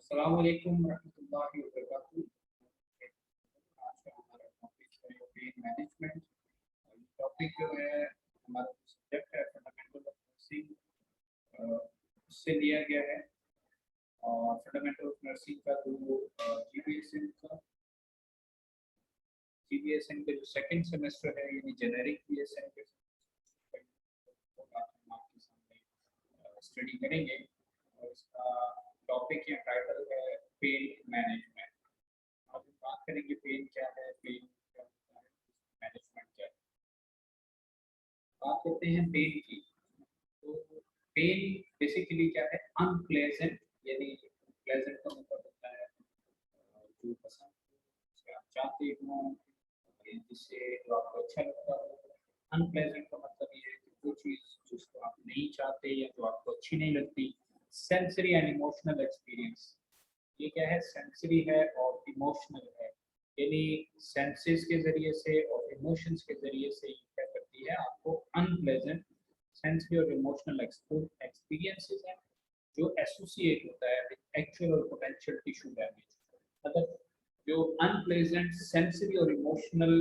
अस्सलाम वालेकुम रहमतुल्लाहि व बरकातहू। आज का हमारा टॉपिक है पेन मैनेजमेंट। टॉपिक जो है हमारा सब्जेक्ट है फंडामेंटल ऑफ नर्सिंग, उससे लिया गया है। और फंडामेंटल ऑफ नर्सिंग का जो जीबीएसएन के जो सेकंड सेमेस्टर है यानी जेनेरिक बीएसएन के हम आपके सामने स्टडी करेंगे। और इसका टॉपिक या टाइटल है पेन मैनेजमेंट। अब हम बात करेंगे पेन क्या है, पेन क्या होता है, मैनेजमेंट क्या है। बात करते हैं पेन की। तो पेन बेसिकली क्या है, अनप्लेजेंट, यानी प्लेजेंट का मतलब होता है जो पसंद जिसे आप चाहते हो, जिससे जो आपको अच्छा लगता हो। अनप्लेजेंट का मतलब ये है कि वो चीज़ जिसको आप नहीं चाहते या जो आपको अच्छी नहीं लगती। सेंसरी एंड इमोशनल एक्सपीरियंस, ये क्या है, सेंसरी है और इमोशनल है, यानी सेंसेस के जरिए से और इमोशंस के जरिए से ये क्या करती है, आपको अनप्लेजेंट सेंसरी और इमोशनल एक्सपीरियंसेस हैं जो एसोसिएट होता है विद एक्चुअल और पोटेंशियल टिश्यू डैमेज। मतलब जो अनप्लेजेंट सेंसरी और इमोशनल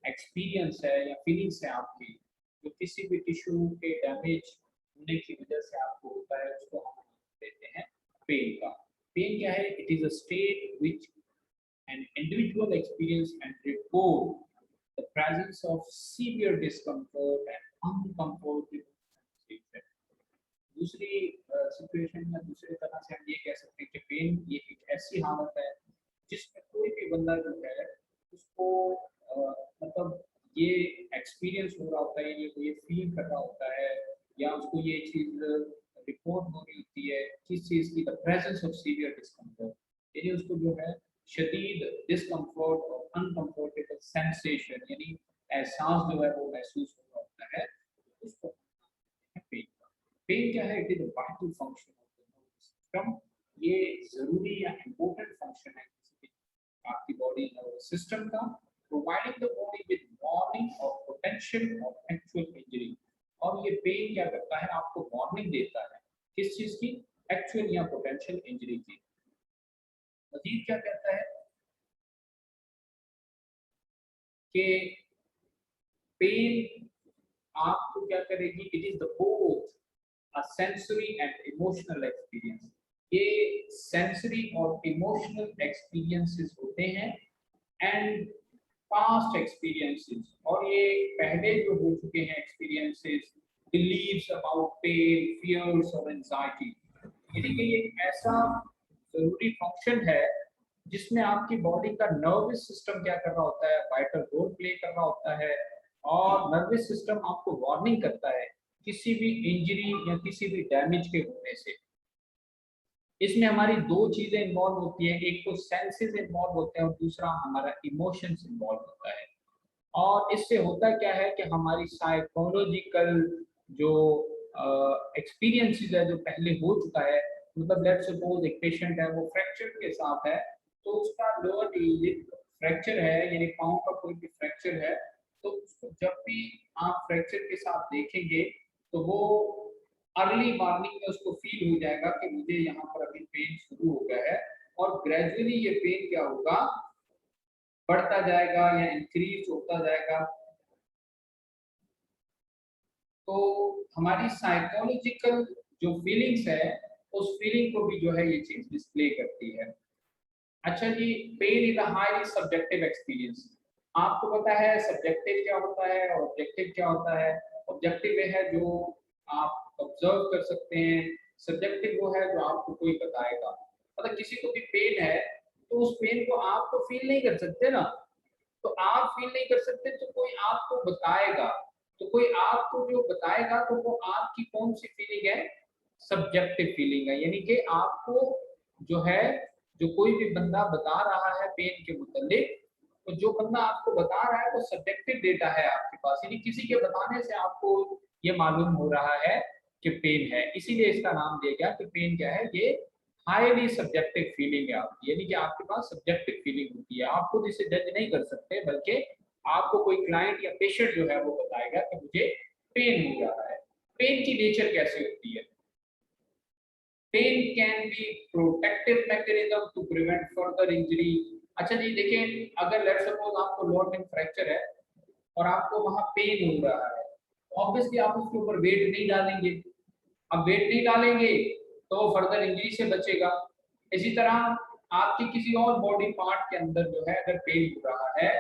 एक्सपीरियंस है या फीलिंग्स है आपकी, जो किसी भी टिश्यू के डैमेज होने की वजह से आपको होता है, उसको हम देते हैं पेन का। पेन क्या है? It is a state which an individual experience and report the presence of severe discomfort and uncomfortable sensation. दूसरी सिचुएशन में दूसरी तरह से हम ये कह सकते हैं कि पेन ये एक ऐसी हालत है जिसमें कोई भी बंदा जो है उसको मतलब ये एक्सपीरियंस हो रहा होता है, ये फील कर रहा होता है, या उसको ये चीज रिपोर्ट हो रही होती है किस चीज की, the presence of severe discomfort, यानी उसको जो है शदीद डिस्कम्फर्ट और अनकंफर्टेबल सेंसेशन यानी एहसास जो है वो महसूस हो रहा होता है, उसको पेन। पेन क्या है? It is a vital function of the nervous system. ये जरूरी या इम्पोर्टेंट फंक्शन है किसी आपकी बॉडी नर्वस सिस्टम का, providing the body with warning और पोटेंशियल ऑफ एक्चुअल इंजरी। और ये पेन क्या करता है, आपको वार्निंग देता है किस चीज की, एक्चुअल या पोटेंशियल इंजरी की। मजीद क्या कहता है कि पेन आपको क्या करेगी, it is the both a sensory and emotional experience. ये सेंसरी और इमोशनल एक्सपीरियंसेस होते हैं एंड पास्ट एक्सपीरियंसेस, और ये पहले जो हो चुके हैं experiences, beliefs about pain, fears और एंजाइटी। यानी कि ये एक ऐसा जरूरी फंक्शन है जिसमें आपकी बॉडी का नर्वस सिस्टम क्या कर रहा होता है, वाइटल रोल प्ले कर रहा होता है, और नर्वस सिस्टम आपको वार्निंग करता है किसी भी इंजरी या किसी भी डैमेज के होने से। इसमें हमारी दो चीजें इन्वॉल्व होती है, एक तो सेंसेस इन्वॉल्व होते हैं और दूसरा हमारा इमोशंस इन्वॉल्व होता है। और इससे होता क्या है कि हमारी साइकोलॉजिकल जो एक्सपीरियंसेस है जो पहले हो चुका है, मतलब लेट्स सपोज एक पेशेंट है वो फ्रैक्चर के साथ है, तो उसका लोअर लिप फ्रैक्चर है यानी पाँव का कोई भी फ्रैक्चर है, तो उसको जब भी आप फ्रैक्चर के साथ देखेंगे तो वो अर्ली मॉर्निंग में उसको फील हो जाएगा कि मुझे यहाँ पर अभी पेन शुरू हो गया है, और ग्रेजुअली ये पेन क्या होगा, बढ़ता जाएगा या इंक्रीज होता जाएगा। तो हमारी साइकोलॉजिकल जो फीलिंग्स है उस फीलिंग को भी जो है ये चीज डिस्प्ले करती है। अच्छा जी, pain is a highly subjective experience. आपको पता है सब्जेक्टिव क्या होता है और ऑब्जेक्टिव क्या होता है। ऑब्जेक्टिव है जो आप ऑब्जर्व कर सकते हैं, सब्जेक्टिव वो है जो आपको कोई बताएगा। मतलब किसी को भी पेन है तो उस पेन को आप तो फील नहीं कर सकते ना, तो आप फील नहीं कर सकते तो कोई आपको बताएगा, तो कोई आपको जो बताएगा तो वो आपकी कौन सी फीलिंग है, सब्जेक्टिव फीलिंग है। यानी कि आपको जो है, जो कोई भी बंदा बता रहा है पेन के मुतालिक, तो जो बंदा आपको बता रहा है वो सब्जेक्टिव डेटा है आपके पास, यानी किसी के बताने से आपको ये मालूम हो रहा है कि पेन है, इसीलिए इसका नाम दिया गया कि पेन क्या है, ये हाईली सब्जेक्टिव फीलिंग है आपकी, यानी कि आपके पास सब्जेक्टिव फीलिंग होती है। आप खुद इसे जज नहीं कर सकते, बल्कि आपको कोई क्लाइंट या पेशेंट जो है वो बताएगा कि मुझे पेन हो रहा है। पेन की नेचर कैसे होती है? Pain can be protective mechanism to prevent further injury. अच्छा जी देखिए, अगर लेट्स सपोज आपको लोअर लिम्ब फ्रैक्चर है और आपको वहां पेन हो रहा है, ऑब्वियसली आप उसके ऊपर वेट नहीं डालेंगे। अब वेट नहीं डालेंगे तो वो फर्दर इंजरी से बचेगा। इसी तरह आपकी किसी और बॉडी पार्ट के अंदर जो है अगर पेन हो रहा है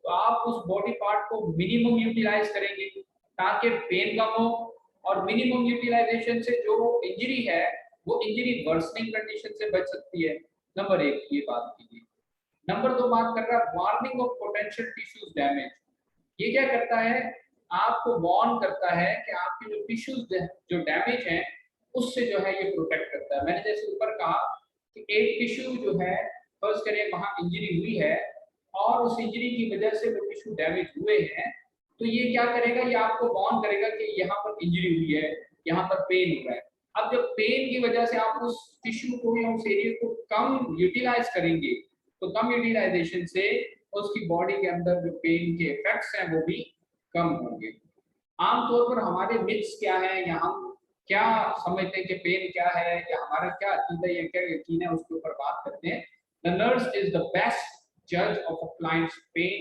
तो आप उस बॉडी पार्ट को मिनिमम यूटिलाइज करेंगे ताकि पेन कम हो, और मिनिमम यूटिलाइजेशन से जो इंजरी है वो इंजरी वर्सनिंग कंडीशन से बच सकती है। नंबर एक ये बात कीजिए। नंबर दो बात कर रहा है warning of potential tissues damage. ये क्या करता है, आपको वार्न करता है कि आपके जो टिश्यूज जो डैमेज हैं उससे जो है ये प्रोटेक्ट करता है। मैंने जैसे ऊपर कहा कि एक टिश्यू जो है फर्ज करें वहां इंजरी हुई है और उस इंजरी की वजह से वो टिश्यू डैमेज हुए हैं, तो ये क्या करेगा, ये आपको वार्न करेगा कि यहाँ पर इंजरी हुई है, यहाँ पर पेन हुआ है। अब जब पेन की वजह से आप उस टिश्यू को या उस एरिया को कम यूटिलाइज करेंगे तो कम यूटिलाइजेशन से उसकी बॉडी के अंदर जो पेन के इफेक्ट्स हैं वो भी कम होंगे। आमतौर पर हमारे मिथ्स क्या है या हम क्या समझते हैं कि पेन क्या है या हमारा क्या अकीदा या क्या यकीन है उसके ऊपर बात करते हैं। The nurse is the best जज ऑफ अ क्लाइंट्स पेन।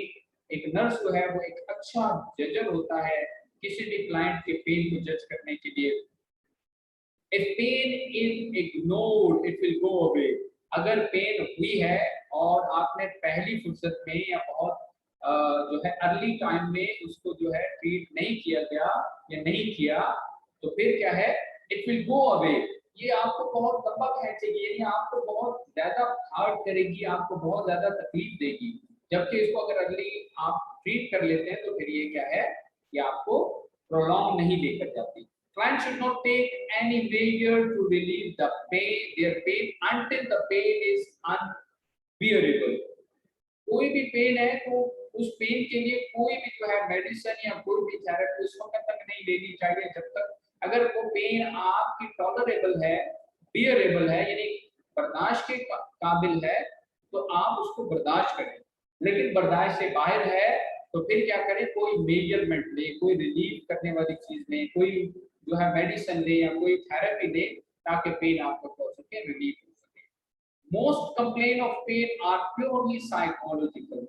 एक नर्स जो है वो एक अच्छा जजर होता है किसी भी क्लाइंट के पेन को जज करने के लिए। If pain is ignored, it will go away. अगर पेन हुई है और आपने पहली फुर्सत में या बहुत जो है अर्ली टाइम में उसको जो है ट्रीट नहीं किया गया या नहीं किया तो फिर क्या है, इट विल गो अवे। ये आपको बहुत लंबा खींचेगी, यानी आपको बहुत ज्यादा हार्ड करेगी, आपको बहुत ज्यादा तकलीफ देगी। जबकि इसको अगर अर्ली आप ट्रीट कर लेते हैं तो फिर ये क्या है, ये आपको प्रोलॉन्ग नहीं लेकर जाती। Client should not take any measure to relieve their pain until the pain is unbearable. कोई भी पेन है तो उस पेन के लिए कोई भी जो है मेडिसिन या कोई भी थेरेपी उस वक्त तक नहीं लेनी चाहिए जब तक, अगर वो पेन आपकी टॉलरेबल है, बियरेबल है, यानी बर्दाश्त के काबिल है तो आप उसको बर्दाश्त करें। लेकिन बर्दाश्त से बाहर है तो फिर क्या करें, कोई मेजरमेंट ले, कोई रिलीफ करने वाली चीज ले, कोई जो है मेडिसिन ले या कोई थेरेपी ले ताकि पेन आपको हो सके, रिलीफ हो सके। Most complain of pain are purely psychological.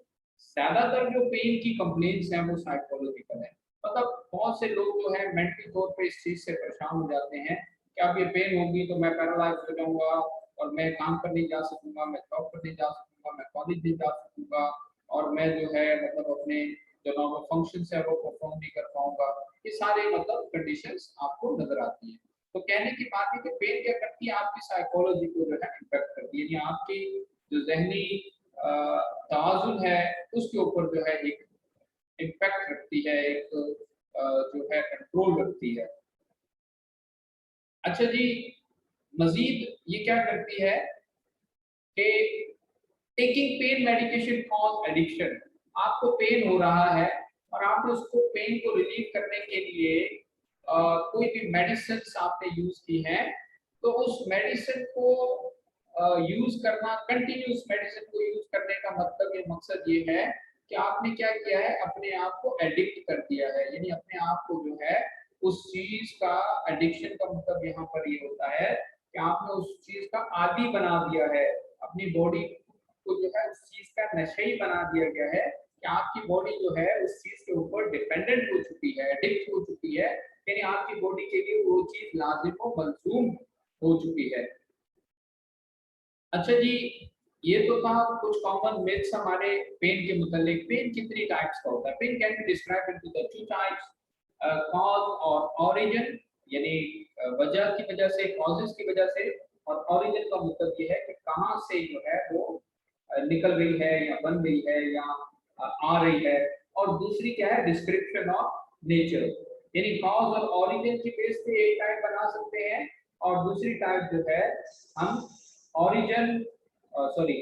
ज्यादातर जो पेन की कंप्लेंट्स हैं वो साइकोलॉजिकल है। मतलब बहुत से लोग जो है मेंटली तौर पे इस चीज से परेशान हो जाते हैं कि अब ये पेन होगी तो मैं पैरालाइज हो जाऊंगा और मैं काम पर नहीं जा सकूंगा, मैं जॉब पर नहीं जा सकूंगा, मैं कॉलेज नहीं जा सकूंगा और मैं जो है मतलब अपने जो नॉर्मल फंक्शन है वो परफॉर्म नहीं कर पाऊंगा। ये सारे मतलब कंडीशंस आपको नजर आती हैं। तो कहने की बात है कि पेन क्या करती है, आपकी साइकोलॉजी को जो है इम्पैक्ट करती है, यानी आपकी जो जहनी तवाजुन है उसके ऊपर जो है एक इम्पैक्ट रखती है, एक जो है कंट्रोल रखती है। अच्छा जी, मजीद ये क्या करती है कि taking pain medication cause addiction. आपको पेन हो रहा है और आपने उसको पेन को रिलीव करने के लिए कोई भी मेडिसिन आपने यूज की है तो उस मेडिसिन को यूज करना, कंटिन्यूस मेडिसिन को यूज करने का मतलब ये मकसद ये है कि आपने क्या किया है, अपने आप को एडिक्ट कर दिया है, यानी अपने आप को जो है उस चीज का एडिक्शन का मतलब यहाँ पर ये होता है कि आपने उस चीज का आदी बना दिया है, अपनी बॉडी को जो है उस चीज का नशे बना दिया गया है कि आपकी बॉडी जो है उस चीज के ऊपर डिपेंडेंट हो चुकी है, एडिक्ट हो चुकी है, यानी आपकी बॉडी के लिए वो चीज लाजिम और मलजूम हो चुकी है। अच्छा जी, ये तो था कुछ कॉमन मिथ्स हमारे पेन के मुतालिक। पेन कितनी टाइप्स का होता है? Pain can be described into the two types, cause और ओरिजिन, यानी वजह की वजह से, कॉजेस की वजह से, और ओरिजिन का मतलब ये है कि कहां से जो है वो निकल रही है या बन रही है या आ रही है। और दूसरी क्या है, डिस्क्रिप्शन ऑफ नेचर, यानी कॉज और ओरिजिन की बेस पे एक टाइप बना सकते हैं और दूसरी टाइप जो है हम ओरिजिन सॉरी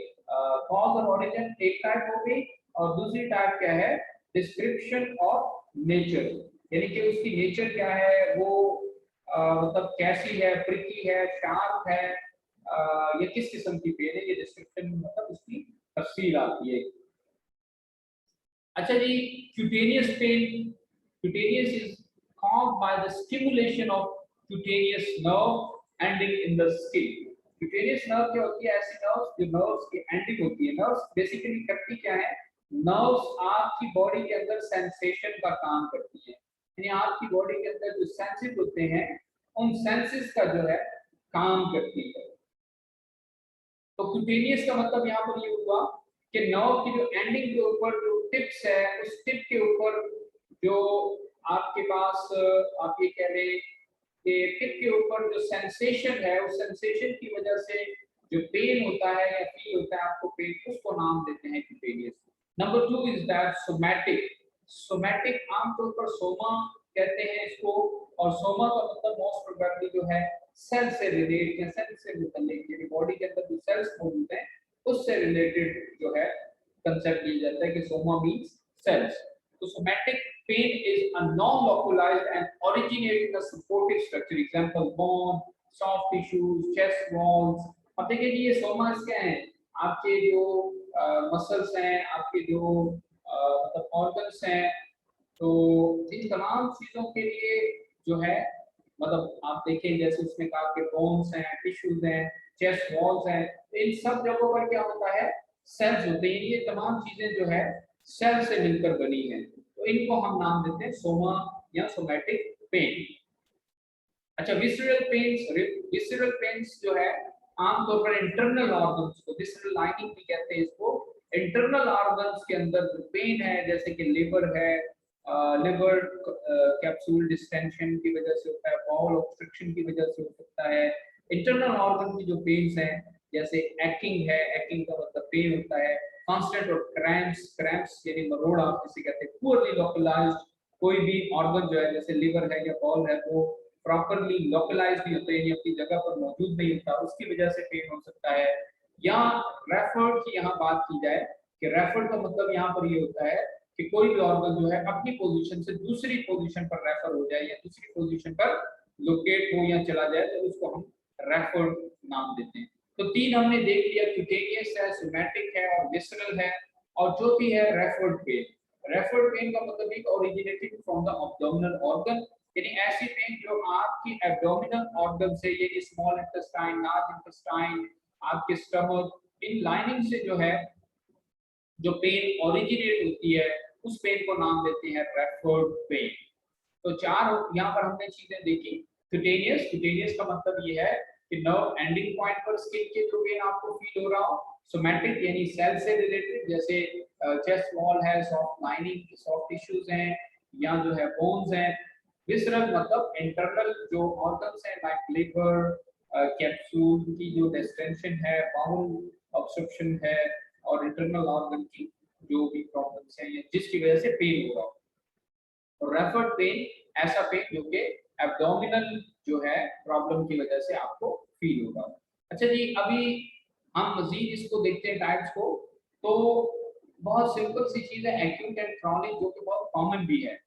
कॉज और ओरिजिन एक टाइप हो गई और दूसरी टाइप क्या है, डिस्क्रिप्शन ऑफ नेचर, यानी कि उसकी नेचर क्या है, वो मतलब कैसी है, प्रिकी है, शार्प है, ये किस किस्म की पेन है, ये डिस्क्रिप्शन मतलब उसकी तफसील आती है। अच्छा जी, cutaneous pain, cutaneous is caused by the stimulation of cutaneous nerve ending in the skin. Cutaneous nerve क्या होती है? ऐसी नर्व्स जो नर्व्स की एंडिंग होती है। नर्व्स बेसिकली करती क्या है? नर्व्स आपकी बॉडी के अंदर सेंसेशन का काम करती है, यानी आपकी बॉडी के अंदर जो सेंसेस होते हैं उन सेंसेस का जो है काम करती है। तो क्यूटेनियस का मतलब यहाँ पर ये हुआ कि नर्व की जो एंडिंग के ऊपर जो टिप्स है, उस टिप के ऊपर जो आपके पास आप ये कह लें कि टिप के ऊपर जो सेंसेशन है, उस सेंसेशन की वजह से जो पेन होता है या फील होता है आपको पेन, उसको नाम देते हैं cutaneous. Number 2 is that somatic. Somatic आमतौर पर सोमा कहते हैं इसको, और सोमा का मतलब मोस्ट प्रोबेबली जो है सेल से रिलेट या सेल से मुतल्लिक, यानी बॉडी के अंदर जो सेल्स मौजूद हैं उससे रिलेटेड जो है कंसेप्ट लिया जाता है कि सोमा मींस सेल्स। तो somatic pain is a non-localized and originate in a supportive structure, example bone, soft tissues, chest walls। अब देखिए ये सोमास क्या है? आपके जो मसल्स हैं, आपके जो मतलब ऑर्गन्स हैं, तो इन तमाम चीजों के लिए जो है मतलब आप देखें जैसे उसमें कहा कि बोन्स हैं, टिश्यूज हैं, चेस्ट वॉल्स हैं, तो इन सब जगहों पर क्या होता है? सेल्स होते हैं। ये तमाम चीजें जो है सेल से मिलकर बनी है, तो इनको हम नाम देते हैं सोमा या सोमैटिक पेन। अच्छा, विसरल पेन्स जो है आमतौर पर इंटरनल ऑर्गन्स को, विसरल लाइनिंग भी कहते हैं इसको, इंटरनल ऑर्गन्स के अंदर जो पेन है जैसे कि लिवर है, लिवर कैप्सूल डिस्टेंशन की वजह से होता है, बाउल ऑब्स्ट्रक्शन की वजह से हो सकता है। इंटरनल ऑर्गन की जो पेन्स हैं जैसे एक्टिंग है, एक्टिंग का मतलब पेन होता है, कांस्टेंट और क्रैम्प्स, क्रैम्प्स यानी मरोड़ा जिसे कहते हैं, पुअरली लोकलाइज्ड, कोई भी ऑर्गन जो है जैसे लिवर है या बाउल है वो प्रॉपरली लोकलाइज नहीं होते, यानी अपनी जगह पर मौजूद नहीं होता, उसकी वजह से पेन हो सकता है। या रेफर्ड की यहाँ बात की जाए कि रेफर्ड का मतलब यहाँ पर ये होता है कि कोई भी ऑर्गन जो है अपनी पोजीशन से दूसरी पोजीशन पर रेफर हो जाए या दूसरी पोजीशन पर लोकेट हो या चला जाए, तो उसको हम रेफर्ड नाम देते हैं। तो तीन हमने देख लिया, क्यूटेनियस है, सोमैटिक है और विसरल है। और जो भी है रेफर्ड पेन, रेफर्ड पेन का मतलब एक originating from the abdominal organ, यानी ऐसी पेन जो आपकी एब्डोमिनल ऑर्गन से, ये स्मॉल इंटेस्टाइन, लार्ज इंटेस्टाइन, आपके स्टमक, इन लाइनिंग से जो है जो पेन ओरिजिनेट होती है, उस पेन को नाम देते हैं रेफर्ड पेन। तो चार यहाँ पर हमने चीजें देखी। क्यूटेनियस, क्यूटेनियस का मतलब ये है कि नर्व एंडिंग पॉइंट पर स्किन के थ्रू पेन आपको फील हो रहा हो। सोमैटिक यानी सेल से रिलेटेड, जैसे चेस्ट वॉल है, सॉफ्ट लाइनिंग, सॉफ्ट टिश्यूज हैं या जो है बोन्स हैं। विसरल मतलब इंटरनल जो ऑर्गन्स हैं लाइक लिवर, कैप्सूल की जो डिस्टेंशन है, बाउल ऑब्स्ट्रक्शन है, और इंटरनल ऑर्गन की जो भी प्रॉब्लम्स हैं या जिसकी वजह से पेन हो रहा हो। रेफर्ड पेन ऐसा पेन जो कि एब्डोमिनल जो है प्रॉब्लम की वजह से आपको फील होगा। अच्छा जी, अभी हम मजीद इसको देखते हैं टाइप्स को। तो बहुत सिंपल सी चीज है एक्यूट एंड क्रॉनिक, जो कि बहुत कॉमन भी है।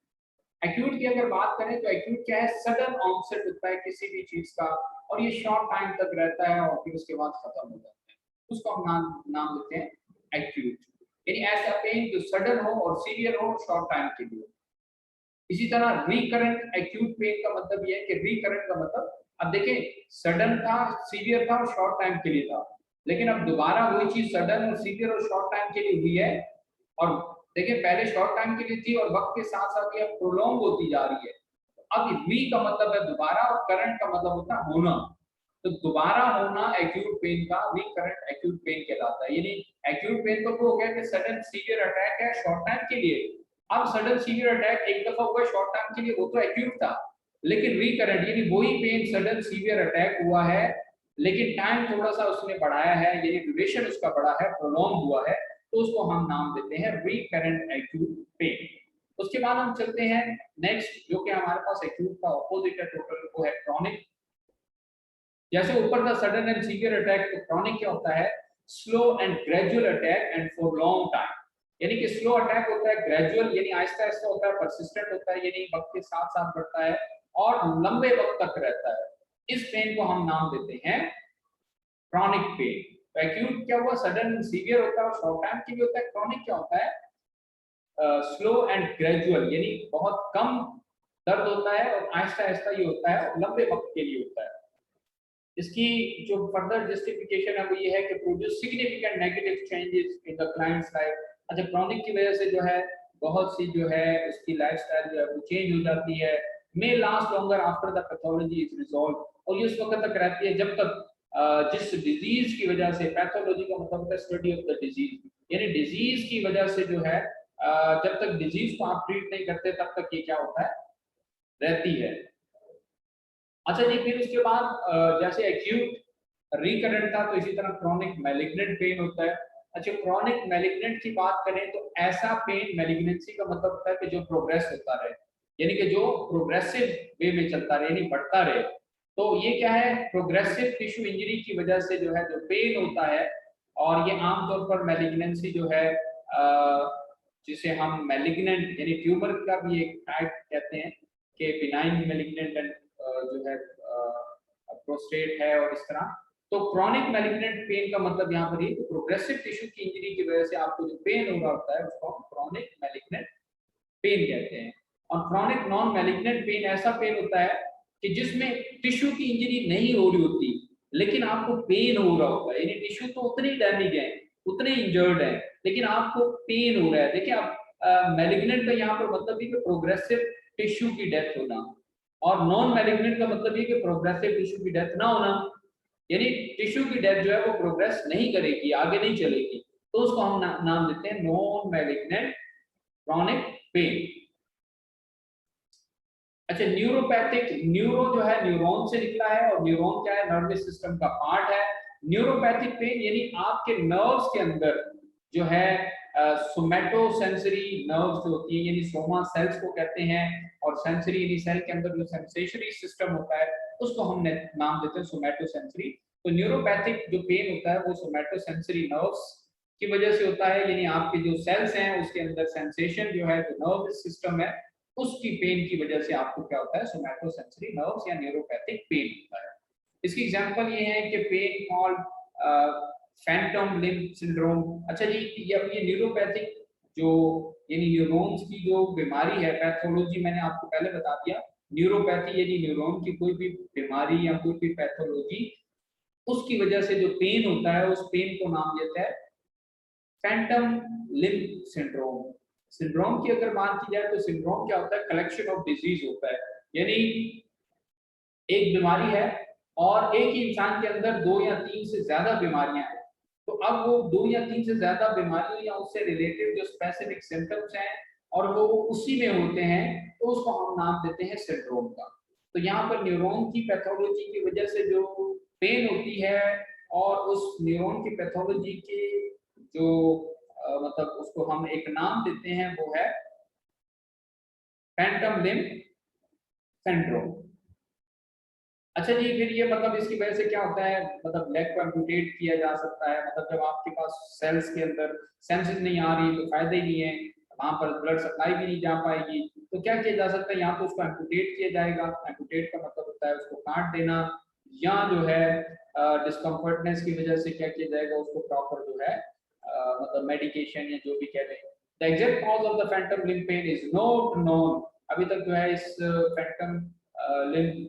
एक्यूट की अगर बात करें तो एक्यूट क्या है? सडन ऑनसेट होता है किसी भी चीज का, और ये शॉर्ट टाइम तक रहता है और फिर उसके बाद खत्म हो जाता है, उसको हम नाम देते हैं एक्यूट। यानी ऐसा पेन जो सडन हो और सीवियर हो शॉर्ट टाइम के लिए। इसी तरह रिकरेंट एक्यूट पेन का मतलब ये है कि रिकरेंट का मतलब, अब देखें सडन था, सीवियर था और शॉर्ट टाइम के लिए था, लेकिन अब दोबारा वही चीज सडन और सीवियर और शॉर्ट टाइम के लिए हुई है। और देखिए पहले शॉर्ट टाइम के लिए थी और वक्त के साथ साथ ये प्रोलॉन्ग होती जा रही है। अब री का मतलब है दोबारा और करंट का मतलब होता है होना। तो दोबारा होना एक्यूट पेन का रिकरेंट एक्यूट पेन कहलाता है। यानी एक्यूट पेन तो वो हो गया कि सडन सीवियर अटैक है शॉर्ट टाइम के लिए, अब सडन सीवियर अटैक एक दफा हुआ शॉर्ट टाइम के लिए, वो तो एक्यूट था। लेकिन रिकरेंट यानी वही पेन सडन सीवियर अटैक हुआ है, लेकिन टाइम थोड़ा सा उसने बढ़ाया है, यानी ड्यूरेशन उसका बढ़ा है, प्रोलॉन्ग हुआ है, तो उसको हम नाम देते हैं रिकरेंट एक्यूट पेन। उसके बाद हम चलते हैं नेक्स्ट, जो कि हमारे पास एक्यूट का ऑपोजिट है टोटल, वो है क्रॉनिक। जैसे ऊपर था सडन एंड सीवियर अटैक, तो क्रॉनिक क्या होता है? Slow and gradual attack and for long time. यानी कि स्लो अटैक होता है, ग्रेजुअल यानी आहिस्ता आहिस्ता होता है, परसिस्टेंट होता है यानी वक्त के साथ साथ बढ़ता है और लंबे वक्त तक रहता है। इस पेन को हम नाम देते हैं क्रॉनिक पेन। तो एक्यूट क्या हुआ? सडन सीवियर होता है और शॉर्ट टाइम के लिए होता है। क्रॉनिक क्या होता है? स्लो एंड ग्रेजुअल यानी बहुत कम दर्द होता है और आहिस्ता आहिस्ता ये होता है और लंबे वक्त के लिए होता है। इसकी जो फर्दर जस्टिफिकेशन है वो ये है कि produce significant negative changes in the clients life. अच्छा, क्रॉनिक की वजह से जो है बहुत सी जो है उसकी लाइफस्टाइल जो है वो चेंज हो जाती है। May last longer after the pathology is resolve, और ये उस वक्त तक रहती है जब तक जिस डिजीज की वजह से, पैथोलॉजी का मतलब है स्टडी ऑफ द डिजीज, यानी डिजीज की वजह से जो है जब तक डिजीज को आप ट्रीट नहीं करते तब तक ये क्या होता है, रहती है। अच्छा जी, फिर उसके बाद जैसे एक्यूट रिकरेंट था तो इसी तरह क्रॉनिक मैलिग्नेंट पेन होता है। अच्छा, क्रॉनिक मैलिग्नेंट की बात करें तो ऐसा पेन, मैलिग्नेंसी का मतलब होता है कि जो प्रोग्रेस होता रहे, यानी कि जो प्रोग्रेसिव वे में चलता रहे, यानी बढ़ता रहे। तो ये क्या है, प्रोग्रेसिव टिश्यू इंजरी की वजह से जो है जो पेन होता है, और ये आमतौर पर मैलिग्नेंसी जो है जिसे हम मैलिग्नेंट यानी ट्यूमर का भी एक टाइप कहते हैं कि बिनाइन मैलिग्नेंट एंड जो है प्रोस्टेट है और इस तरह। तो क्रॉनिक मैलिग्नेंट पेन का मतलब यहाँ पर ये प्रोग्रेसिव टिश्यू की इंजरी की वजह से आपको जो पेन हो रहा होता है उसको हम क्रॉनिक मैलिग्नेंट पेन कहते हैं। और क्रॉनिक नॉन मैलिग्नेंट पेन ऐसा पेन होता है कि जिसमें टिश्यू की इंजरी नहीं हो रही होती लेकिन आपको पेन हो रहा होता है, यानी टिश्यू तो उतने ही डैमेज है, उतने इंजर्ड है, लेकिन आपको पेन हो रहा है। देखिए आप मैलिग्नेंट का यहाँ पर मतलब ये कि प्रोग्रेसिव टिश्यू की डेथ होना, और नॉन मैलिग्नेंट का मतलब ये कि प्रोग्रेसिव टिश्यू की डेथ ना होना, यानी टिश्यू की डेथ जो है वो प्रोग्रेस नहीं करेगी, आगे नहीं चलेगी, तो उसको हम नाम देते हैं नॉन मैलिग्नेंट क्रॉनिक पेन। अच्छा, न्यूरोपैथिक, न्यूरो जो है न्यूरॉन से निकला है, और न्यूरॉन क्या है, नर्वस सिस्टम का पार्ट है। न्यूरोपैथिक पेन यानी आपके नर्व्स के अंदर जो है सोमैटोसेंसरी नर्व्स जो होती है, यानी सोमा सेल्स को कहते हैं, और सेंसरी यानी सेल के अंदर जो सेंसेशरी सिस्टम होता है उसको हमने नाम देते हैं सोमैटोसेंसरी। तो न्यूरोपैथिक जो पेन होता है वो सोमैटोसेंसरी नर्व्स की वजह से होता है, यानी आपके जो सेल्स हैं उसके अंदर सेंसेशन जो है, जो नर्वस सिस्टम है उसकी पेन की वजह से आपको क्या होता है, सोमैटोसेंसरी नर्व्स या न्यूरोपैथिक पेन होता है। इसकी एग्जांपल ये है कि pain called phantom limb syndrome. अच्छा जी, ये न्यूरोपैथिक जो यानी न्यूरॉन्स की जो बीमारी है, पैथोलॉजी मैंने आपको पहले बता दिया, न्यूरोपैथी यानी न्यूरॉन की कोई भी बीमारी या कोई भी पैथोलॉजी, उसकी वजह से जो पेन होता है उस पेन को नाम देता है फैंटम लिम्ब सिंड्रोम। सिंड्रोम की अगर बात की जाए तो सिंड्रोम क्या होता है, कलेक्शन ऑफ डिजीज होता है, यानी एक बीमारी है और एक ही इंसान के अंदर 2 या 3 से ज्यादा बीमारियां हैं, तो अब वो 2 या 3 से ज्यादा बीमारियों या उससे रिलेटेड जो स्पेसिफिक सिम्टम्स हैं और वो उसी में होते हैं, तो उसको हम नाम देते हैं सिंड्रोम का। तो यहाँ पर न्यूरॉन की पैथोलॉजी की वजह से जो पेन होती है, और उस न्यूरॉन की पैथोलॉजी की जो मतलब उसको हम एक नाम देते हैं वो है फैंटम लिम्ब सिंड्रोम। अच्छा जी, फिर ये मतलब इसकी वजह से क्या होता है, मतलब लेग को एम्पुटेट किया जा सकता है, मतलब जब आपके पास सेल्स के अंदर सेंसेस नहीं आ रही तो फायदा ही नहीं है, वहां पर ब्लड सप्लाई भी नहीं जा पाएगी, तो क्या किया जा सकता है, यहाँ तो उसको एम्पुटेट किया जाएगा। एम्पुटेट का मतलब होता है उसको काट देना, या जो है डिस्कम्फर्टनेस की वजह से क्या किया जाएगा, उसको प्रॉपर जो है मतलब मेडिकेशन या जो भी कह लें। The exact cause of the phantom limb pain is not known. अभी तक जो है इस फैंटम लिम्ब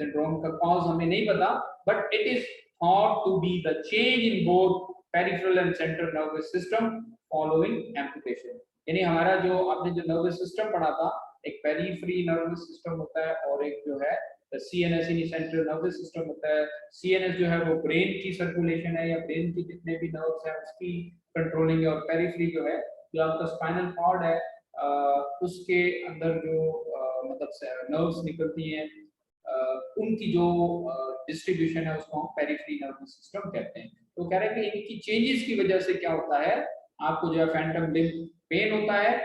सिंड्रोम का कॉज हमें नहीं पता, but it is thought to be the change in both peripheral and central nervous system following amputation. यानी हमारा जो आपने जो नर्वस सिस्टम पढ़ा था, एक पेरिफेरी नर्वस सिस्टम होता है और एक जो है सीएनएस यानी सेंट्रल नर्वस सिस्टम होता है। सीएनएस जो है वो ब्रेन की सर्कुलेशन है या ब्रेन की जितने भी नर्व्स हैं उसकी कंट्रोलिंग है, और पेरिफेरी जो है जो आपका स्पाइनल कॉर्ड है उसके अंदर जो मतलब नर्व्स निकलती हैं उनकी जो डिस्ट्रीब्यूशन है उसको हम पेरिफेरी नर्वस सिस्टम कहते हैं। तो कह रहे हैं कि इनकी चेंजेस की वजह से क्या होता है, आपको जो है फैंटम लिम्ब पेन होता है,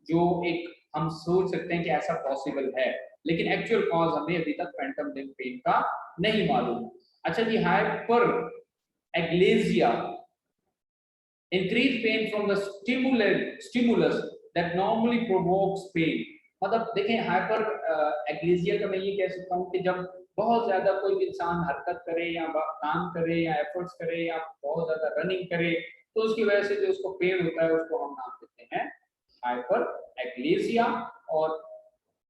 जो एक हम सोच सकते हैं कि ऐसा पॉसिबल है, लेकिन एक्चुअल कॉज हमें अभी तक फैंटम लिम्ब पेन का नहीं मालूम। अच्छा जी, hyper एग्लेजिया, increase pain from the stimulus that normally provokes pain। मतलब देखें, हाइपर एग्लेजिया का मैं ये कह सकता हूँ कि जब बहुत ज्यादा कोई इंसान हरकत करे या काम करे या एफर्ट्स करे या बहुत ज्यादा रनिंग करे, तो उसकी वजह से जो उसको पेन होता है उसको हम नाम देते हैं हाइपर एग्लेजिया। और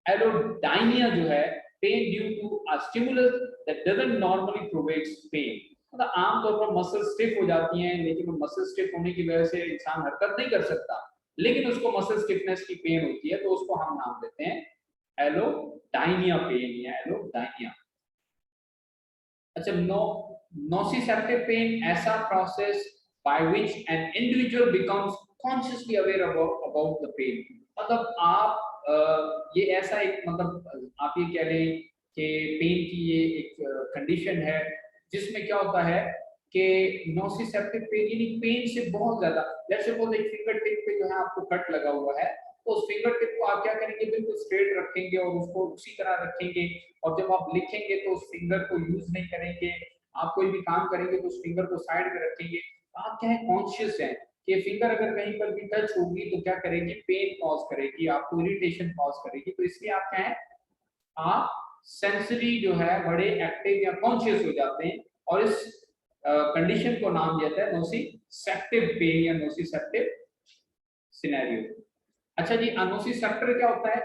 एलोडाइनिया जो है pain due to a stimulus that doesn't normally provides pain. मतलब आमतौर पर मसल स्टिफ हो जाती हैं, लेकिन वो मसल स्टिफ होने की वजह से इंसान हरकत नहीं कर सकता, लेकिन उसको मसल स्टिफनेस की पेन होती है, तो उसको हम नाम देते हैं एलोडाइनिया पेन या एलोडाइनिया। अच्छा, नोसिसेप्टिव पेन ऐसा process by which an individual becomes consciously aware about the pain. मतलब आप ये ऐसा एक मतलब आप ये कह लें कि पेन की ये एक कंडीशन है जिसमें क्या होता है कि नोसिसेप्टिव पेन यानी पेन से बहुत ज्यादा, लेट्स सपोज एक फिंगर टिप पे जो है आपको कट लगा हुआ है, तो उस फिंगर टिप को आप क्या करेंगे, बिल्कुल स्ट्रेट रखेंगे और उसको उसी तरह रखेंगे, और जब आप लिखेंगे तो उस फिंगर को यूज नहीं करेंगे, आप कोई भी काम करेंगे तो उस फिंगर को साइड में रखेंगे। आप क्या है, कॉन्शियस है कि फिंगर अगर कहीं पर भी टच होगी तो क्या करेगी, पेन कॉज करेगी, आपको इरिटेशन कॉज करेगी, तो इसलिए आप क्या है, आप सेंसरी जो है बड़े एक्टिव या कॉन्शियस हो जाते हैं, और इस कंडीशन को नाम दिया जाता है नोसिसेप्टिव पेन या नोसिसेप्टिव सिनेरियो। अच्छा जी, अनोसिसेप्टर क्या होता है?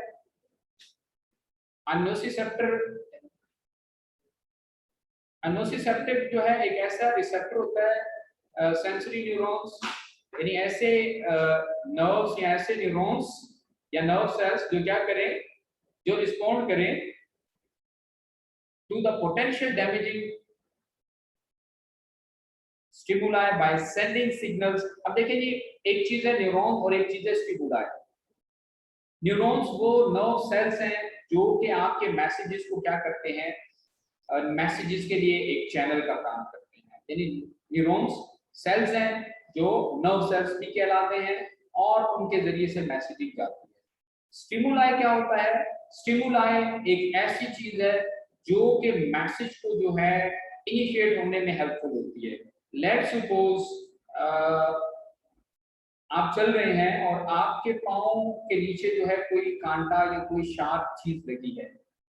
अनोसिसेप्टिव जो है एक ऐसा रिसेप्टर होता है सेंसरी न्यूरॉन्स, यानी ऐसे नर्व्स या ऐसे न्यूरॉन्स या नर्व सेल्स जो क्या करें, जो रिस्पॉन्ड करें to the potential damaging stimuli by sending signals. अब देखिए जी, एक चीज है न्यूरॉन और एक चीज है स्टिमुलाई। न्यूरॉन्स वो नर्व सेल्स हैं जो कि आपके मैसेजेस को क्या करते हैं, मैसेजेस के लिए एक चैनल का काम करते हैं, यानी न्यूरॉन्स सेल्स हैं जो नर्व सेल्स भी कहलाते हैं और उनके जरिए से मैसेजिंग जाती है। स्टिमुलाई क्या होता है? स्टिमुलाई एक ऐसी चीज है जो कि मैसेज को जो है इनिशिएट होने में हेल्पफुल होती है। लेट्स सपोज आप चल रहे हैं और आपके पाँव के नीचे जो है कोई कांटा या कोई शार्प चीज लगी है।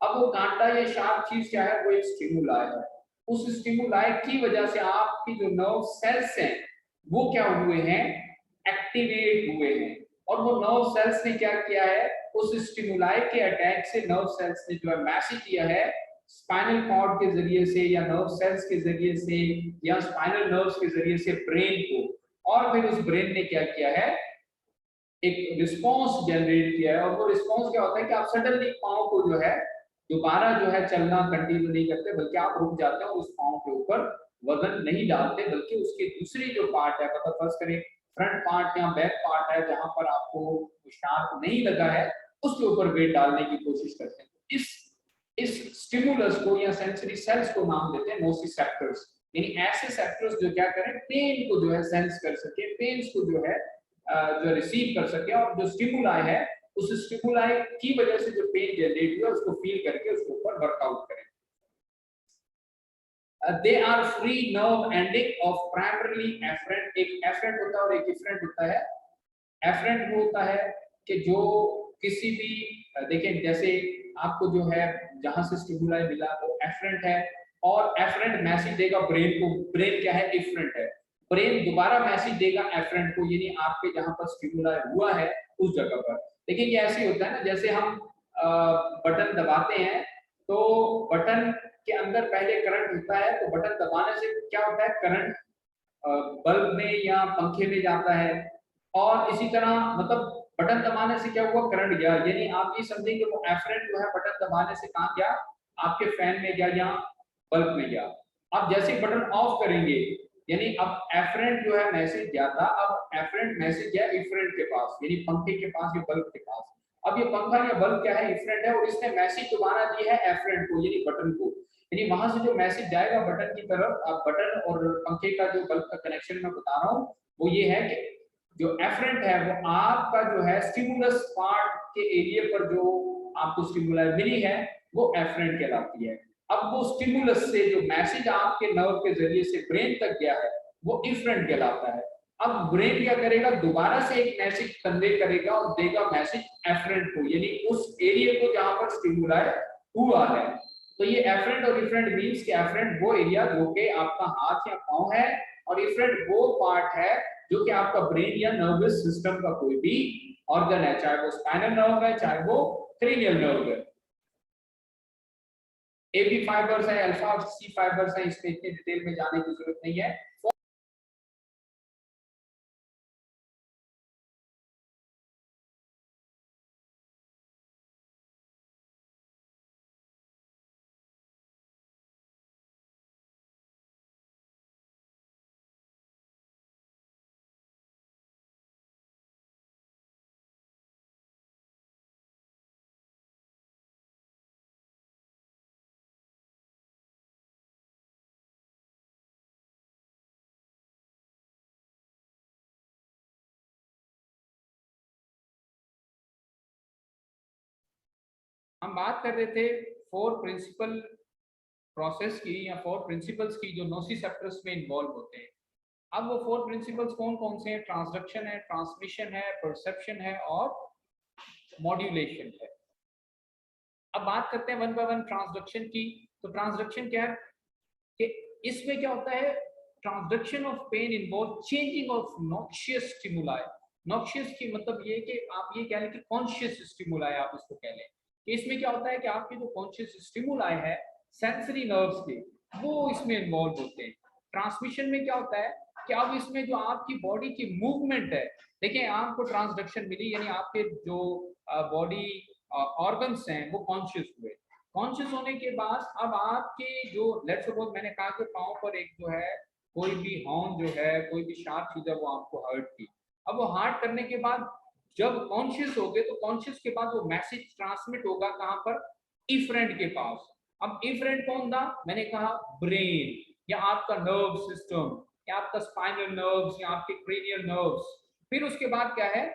अब वो कांटा या शार्प चीज क्या है, वो एक स्टिमुलाई है। उस स्टिमुलाई की वजह से आपकी जो नर्व सेल्स हैं वो क्या हुए हैं, एक्टिवेट हुए हैं, और वो नर्व सेल्स ने क्या किया है, उस स्टिमुलाई के अटैक से नर्व सेल्स ने जो है मैसेज दिया है स्पाइनल कॉर्ड के जरिए से या नर्व सेल्स के जरिए से या स्पाइनल नर्व्स के जरिए से ब्रेन को, और फिर उस ब्रेन ने क्या किया है, एक रिस्पांस जनरेट किया है। और वो रिस्पांस क्या होता है कि आप सडनली पाँव को जो है दोबारा जो है चलना कंटिन्यू नहीं करते, बल्कि आप रुक जाते हैं, उस पाँव के ऊपर वजन नहीं डालते, बल्कि उसकी दूसरी जो पार्ट है, मतलब फर्स्ट करें फ्रंट पार्ट या बैक पार्ट है जहां पर आपको शार्प नहीं लगा है, उसके ऊपर वेट डालने की कोशिश करते हैं। इस स्टिमुलस को या सेंसरी सेल्स को नाम देते हैं नोसिसेप्टर्स, यानी ऐसे सेप्टर्स जो क्या करें, पेन को जो है सेंस कर सके, पेन्स को जो है जो रिसीव कर सके, और जो स्टिमुलाई है उस स्टिमुलाई की वजह से जो पेन जनरेट हुआ उसको फील करके उसके ऊपर वर्कआउट करें। They are free nerve ending of primarily afferent. एक एफरेंट होता है और एक इफरेंट होता है। एफरेंट वो होता है कि जो किसी भी देखें, जैसे आपको जो है जहां से स्टिमुलाई मिला वो एफरेंट है, और एफरेंट मैसेज देगा ब्रेन को, ब्रेन क्या है, इफरेंट है, ब्रेन दोबारा मैसेज देगा एफरेंट को, यानी आपके जहां पर स्टिमुलाई हुआ है उस जगह पर। लेकिन ये ऐसे होता है ना, जैसे हम बटन दबाते हैं तो बटन के अंदर पहले करंट होता है, तो बटन दबाने से क्या होता है, करंट बल्ब में या पंखे में जाता है, और इसी तरह मतलब बटन दबाने से क्या हुआ, करंट गया, यानी आप ये समझेंगे वो एफरेंट जो है बटन दबाने से कहां गया, आपके फैन में गया या बल्ब में गया। अब जैसे बटन ऑफ करेंगे, यानी अब एफरेंट जो है मैसेज गया था, अब एफरेंट मैसेज गया इफरेंट के पास, यानी पंखे के पास या बल्ब के पास। अब ये पंखा या बल्ब क्या है, इफरेंट है, और इसने मैसेज दोबारा दिया है एफरेंट को, यानी बटन को, यानी वहां से जो मैसेज जाएगा बटन की तरफ, अब बटन और पंखे का जो बल्ब का कनेक्शन मैं बता रहा हूँ वो ये है कि जो एफरेंट है वो आपका जो है स्टिमुलस पार्ट के एरिया पर जो आपको स्टिमुलाई मिली है वो एफरेंट कहलाती है। अब वो स्टिमुलस से जो मैसेज आपके नर्व के जरिए से ब्रेन तक गया है वो इफरेंट कहलाता है। अब ब्रेन क्या करेगा, दोबारा से एक मैसेज कन्वे करेगा और देगा मैसेज एफरेंट को, यानी उस एरिया को जहां पर स्टिमुलाई हुआ है। तो ये एफरेंट और इफरेंट मींस कि एफरेंट वो एरिया जो कि आपका हाथ या पांव है, और इफरेंट वो पार्ट है जो कि आपका ब्रेन या नर्वस सिस्टम का कोई भी ऑर्गन है, चाहे वो स्पाइनल नर्व है चाहे वो क्रेनियल नर्व है। ए बी फाइबर्स है, अल्फा और सी फाइबर्स है, इसमें इतनी डिटेल में जाने की जरूरत नहीं है। हम बात कर रहे थे फोर प्रिंसिपल प्रोसेस की या फोर प्रिंसिपल्स की जो नोसिसेप्टर्स में इन्वॉल्व होते हैं। अब वो फोर प्रिंसिपल्स कौन कौन से हैं? ट्रांसडक्शन है, ट्रांसमिशन है, परसेप्शन है और मॉड्यूलेशन है। अब बात करते हैं वन बाय वन ट्रांसडक्शन की। तो ट्रांसडक्शन क्या है कि इसमें क्या होता है? Transduction of pain involve changing of noxious stimuli. Noxious की मतलब ये कि आप ये कह लें कि कॉन्शियस स्टिमुलाई, आप इसको कह लें कि इसमें क्या होता है कि आपके जो कॉन्शियस स्टिमुलाई है सेंसरी नर्व्स के, वो इसमें इन्वॉल्व होते हैं। ट्रांसमिशन में क्या होता है कि अब इसमें जो आपकी बॉडी की मूवमेंट है, देखिए आपको ट्रांसडक्शन मिली यानी आपके जो बॉडी ऑर्गन्स हैं वो कॉन्शियस हुए। कॉन्शियस होने के बाद अब आपके जो लेट्स सपोज मैंने कहा कि पाँव पर एक जो है कोई भी हॉर्न जो है, कोई भी शार्प चीज है वो आपको हर्ट की। अब वो हर्ट करने के बाद जब कॉन्शियस हो गए तो कॉन्शियस के बाद वो मैसेज ट्रांसमिट होगा कहाँ पर? इफरेंट के पास। अब इफरेंट कौन था? मैंने कहा ब्रेन या आपका नर्व सिस्टम या आपका स्पाइनल नर्व्स या आपके क्रेनियल नर्व्स। फिर उसके बाद क्या है?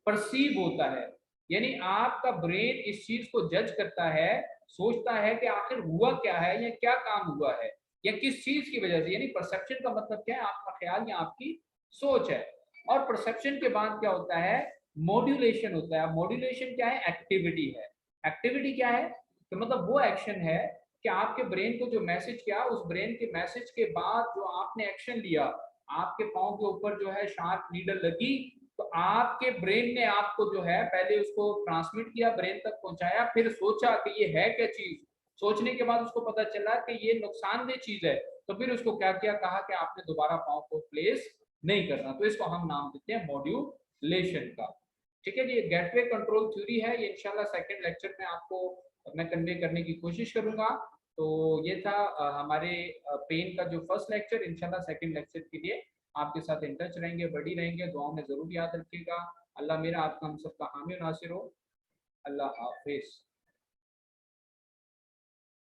परसीव होता है, यानी आपका ब्रेन इस चीज को जज करता है, सोचता है कि आखिर हुआ क्या है या क्या काम हुआ है या किस चीज की वजह से। यानी परसेप्शन का मतलब क्या है? आपका ख्याल या आपकी सोच है। और परसेप्शन के बाद क्या होता है? मॉड्यूलेशन होता है। मॉड्यूलेशन क्या है? एक्टिविटी है। एक्टिविटी क्या है? तो मतलब वो एक्शन है कि आपके ब्रेन को जो मैसेज किया, उस ब्रेन के मैसेज के बाद जो आपने एक्शन लिया, आपके पाँव के ऊपर जो है शार्प नीडल लगी, तो आपके ब्रेन ने आपको जो है पहले उसको ट्रांसमिट किया, ब्रेन तक पहुंचाया, फिर सोचा कि ये है क्या चीज। सोचने के बाद उसको पता चला कि ये नुकसानदेह चीज है, तो फिर उसको क्या किया? कहा कि आपने दोबारा पाँव को प्लेस नहीं करना। तो इसको हम नाम देते हैं मॉड्यूलेशन का। ठीक है जी, गेटवे कंट्रोल थ्योरी है ये। इंशाल्लाह सेकंड लेक्चर में आपको मैं कन्वे करने की कोशिश करूंगा। तो ये था हमारे पेन का जो फर्स्ट लेक्चर। इंशाल्लाह सेकंड लेक्चर के लिए आपके साथ इन टच रहेंगे, बड़ी रहेंगे। दुआओं में जरूर याद रखिएगा। अल्लाह मेरा आपका हम सबका हामी नासिर हो। अल्लाह हाफिज।